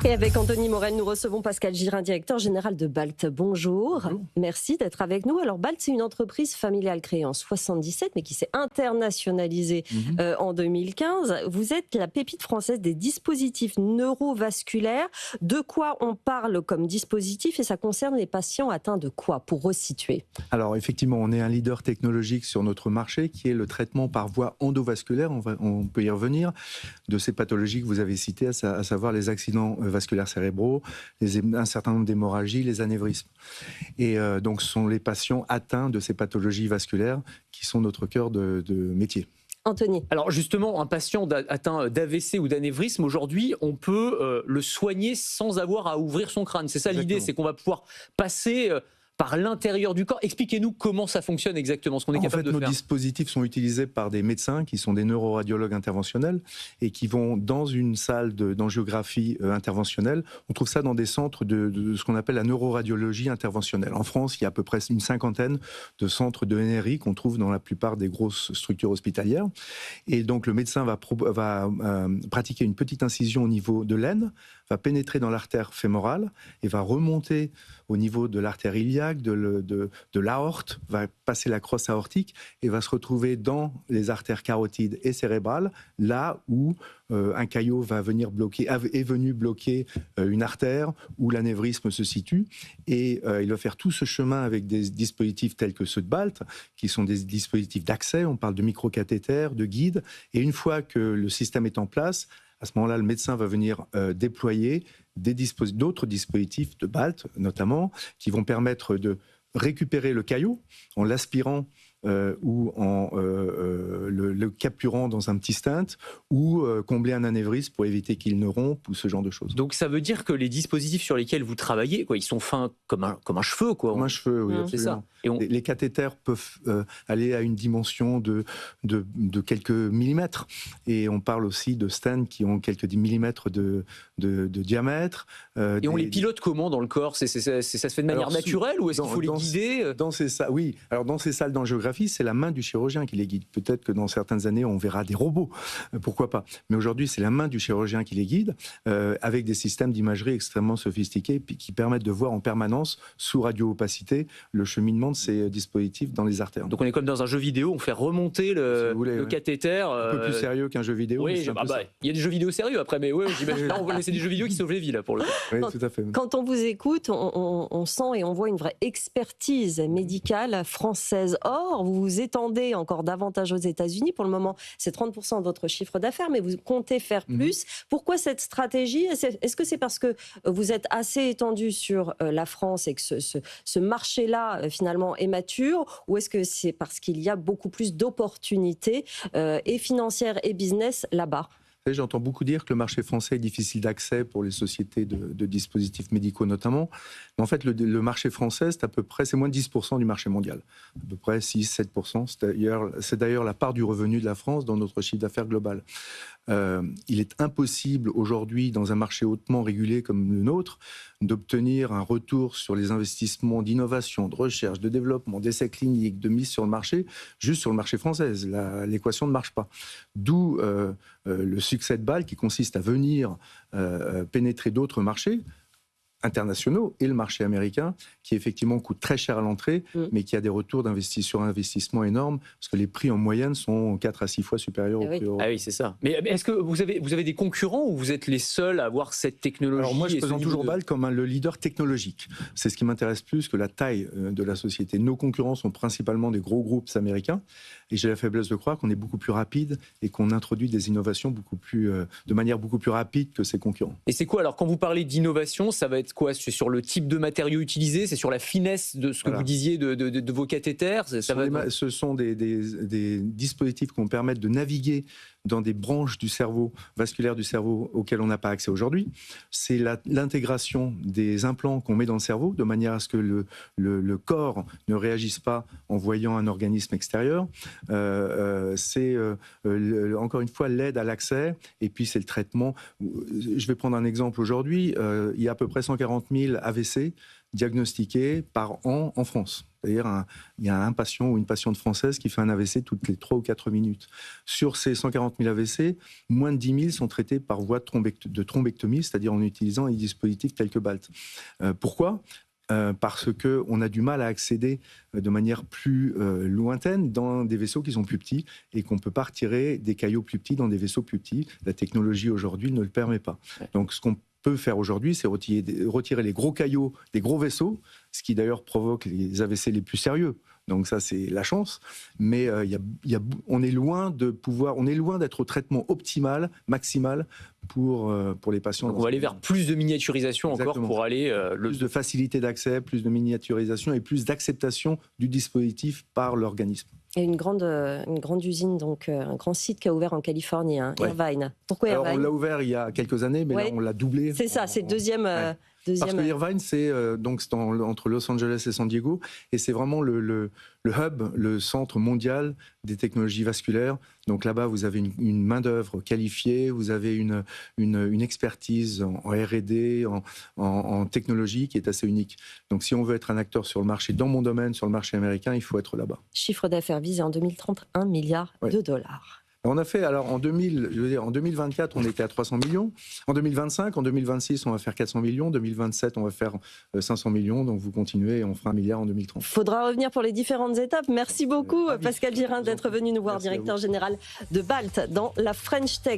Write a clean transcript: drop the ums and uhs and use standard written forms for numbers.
Et avec Anthony Morel, nous recevons Pascal Girin, directeur général de BALT. Bonjour. Bonjour. Merci d'être avec nous. Alors BALT, c'est une entreprise familiale créée en 77, mais qui s'est internationalisée en 2015. Vous êtes la pépite française des dispositifs neurovasculaires. De quoi on parle comme dispositif et ça concerne les patients atteints de quoi, pour resituer? Alors effectivement, on est un leader technologique sur notre marché qui est le traitement par voie endovasculaire, on peut y revenir, de ces pathologies que vous avez citées, à savoir les accidents vasculaires cérébraux, un certain nombre d'hémorragies, les anévrismes. Et donc ce sont les patients atteints de ces pathologies vasculaires qui sont notre cœur de métier. Anthony. Alors justement, un patient atteint d'AVC ou d'anévrisme, aujourd'hui, on peut le soigner sans avoir à ouvrir son crâne. C'est ça l'idée, c'est qu'on va pouvoir passer par l'intérieur du corps. Expliquez-nous comment ça fonctionne exactement, ce qu'on est capable de faire. Nos dispositifs sont utilisés par des médecins qui sont des neuroradiologues interventionnels et qui vont dans une salle d'angiographie interventionnelle. On trouve ça dans des centres de ce qu'on appelle la neuroradiologie interventionnelle. En France, il y a à peu près une cinquantaine de centres de NRI qu'on trouve dans la plupart des grosses structures hospitalières. Et donc le médecin va pratiquer une petite incision au niveau de l'aine, va pénétrer dans l'artère fémorale et va remonter au niveau de l'artère iliaque, de l'aorte, va passer la crosse aortique et va se retrouver dans les artères carotides et cérébrales, là où un caillot est venu bloquer une artère où l'anévrisme se situe. Et il va faire tout ce chemin avec des dispositifs tels que ceux de BALT, qui sont des dispositifs d'accès, on parle de microcathéters, de guides. Et une fois que le système est en place, à ce moment-là, le médecin va venir déployer d'autres dispositifs de BALT, notamment, qui vont permettre de récupérer le caillot en l'aspirant ou en le capturant dans un petit stent, ou combler un anévrisme pour éviter qu'il ne rompe, ou ce genre de choses. Donc ça veut dire que les dispositifs sur lesquels vous travaillez, ils sont fins comme un cheveu, quoi. Comme un cheveu, oui, c'est ça. Et les cathéters peuvent aller à une dimension de quelques millimètres. Et on parle aussi de stents qui ont quelques millimètres de diamètre. Et on les pilote comment dans le corps? Ça se fait de manière naturelle ou est-ce qu'il faut les guider? Oui, alors dans ces salles d'angiographie, c'est la main du chirurgien qui les guide. Peut-être que dans certaines années, on verra des robots, pourquoi pas. Mais aujourd'hui, c'est la main du chirurgien qui les guide, avec des systèmes d'imagerie extrêmement sophistiqués qui permettent de voir en permanence, sous radio-opacité, le cheminement de ces dispositifs dans les artères. Donc on est comme dans un jeu vidéo, on fait remonter le cathéter. Un peu plus sérieux qu'un jeu vidéo. Oui, il y a des jeux vidéo sérieux après, mais oui, j'imagine. Là, on va laisser des jeux vidéo qui sauvent les vies, là, pour le coup. Oui, tout à fait. Quand on vous écoute, on sent et on voit une vraie expertise médicale française. Or, vous vous étendez encore davantage aux États-Unis. Pour le moment, c'est 30% de votre chiffre d'affaires, mais vous comptez faire plus. Pourquoi cette stratégie? Est-ce que c'est parce que vous êtes assez étendu sur la France et que ce marché-là, finalement, est mature, ou est-ce que c'est parce qu'il y a beaucoup plus d'opportunités et financières et business là-bas? J'entends beaucoup dire que le marché français est difficile d'accès pour les sociétés de dispositifs médicaux notamment. Mais en fait, le marché français, c'est moins de 10% du marché mondial. À peu près 6-7%. C'est d'ailleurs la part du revenu de la France dans notre chiffre d'affaires global. Il est impossible aujourd'hui, dans un marché hautement régulé comme le nôtre, d'obtenir un retour sur les investissements d'innovation, de recherche, de développement, d'essais cliniques, de mise sur le marché, juste sur le marché français. L'équation ne marche pas. D'où le succès de BALT qui consiste à venir pénétrer d'autres marchés internationaux et le marché américain qui effectivement coûte très cher à l'entrée mais qui a des retours sur investissement énormes parce que les prix en moyenne sont 4 à 6 fois supérieurs aux prix européens. Ah oui, c'est ça. Mais est-ce que vous avez des concurrents ou vous êtes les seuls à avoir cette technologie? Alors moi je présente toujours BALT comme le leader technologique. C'est ce qui m'intéresse plus que la taille de la société. Nos concurrents sont principalement des gros groupes américains et j'ai la faiblesse de croire qu'on est beaucoup plus rapide et qu'on introduit des innovations de manière beaucoup plus rapide que ses concurrents. Et c'est quoi alors quand vous parlez d'innovation, ça va être quoi? C'est sur le type de matériaux utilisés, c'est sur la finesse de ce que vous disiez de vos cathéters? Ce sont des dispositifs qui vont permettre de naviguer dans des branches du cerveau, vasculaires du cerveau, auxquelles on n'a pas accès aujourd'hui. C'est l'intégration des implants qu'on met dans le cerveau, de manière à ce que le corps ne réagisse pas en voyant un organisme extérieur. C'est encore une fois l'aide à l'accès, et puis c'est le traitement. Je vais prendre un exemple aujourd'hui. Il y a à peu près 140 000 AVC diagnostiqués par an en France. C'est-à-dire, il y a un patient ou une patiente française qui fait un AVC toutes les 3 ou 4 minutes. Sur ces 140 000 AVC, moins de 10 000 sont traités par voie de thrombectomie, c'est-à-dire en utilisant des dispositifs tels que BALT. Pourquoi ? Parce qu'on a du mal à accéder de manière plus lointaine dans des vaisseaux qui sont plus petits et qu'on ne peut pas retirer des caillots plus petits dans des vaisseaux plus petits. La technologie aujourd'hui ne le permet pas. Donc ce qu'on peut faire aujourd'hui, c'est retirer les gros caillots des gros vaisseaux, ce qui d'ailleurs provoque les AVC les plus sérieux. Donc ça, c'est la chance. Mais on est loin d'être au traitement optimal, maximal pour les patients. Donc on va aller vers plus de miniaturisation. Exactement. Encore pour aller... Plus de facilité d'accès, plus de miniaturisation et plus d'acceptation du dispositif par l'organisme. Il y a une grande usine, donc un grand site qui a ouvert en Californie, hein, ouais. Irvine. Pourquoi Irvine ? Alors on l'a ouvert il y a quelques années, mais là on l'a doublé. C'est ça, c'est deuxième... Parce que Irvine, c'est entre Los Angeles et San Diego, et c'est vraiment le hub, le centre mondial des technologies vasculaires. Donc là-bas, vous avez une main-d'œuvre qualifiée, vous avez une expertise en R&D, en technologie qui est assez unique. Donc si on veut être un acteur sur le marché, dans mon domaine, sur le marché américain, il faut être là-bas. Chiffre d'affaires visé en 2030, $1 milliard. On a fait, alors en 2024, on était à 300 millions. En 2025, en 2026, on va faire 400 millions. En 2027, on va faire 500 millions. Donc vous continuez et on fera $1 milliard en 2030. Il faudra revenir pour les différentes étapes. Merci beaucoup, Pascal Girin, d'être venu nous voir, directeur général de BALT dans la French Tech.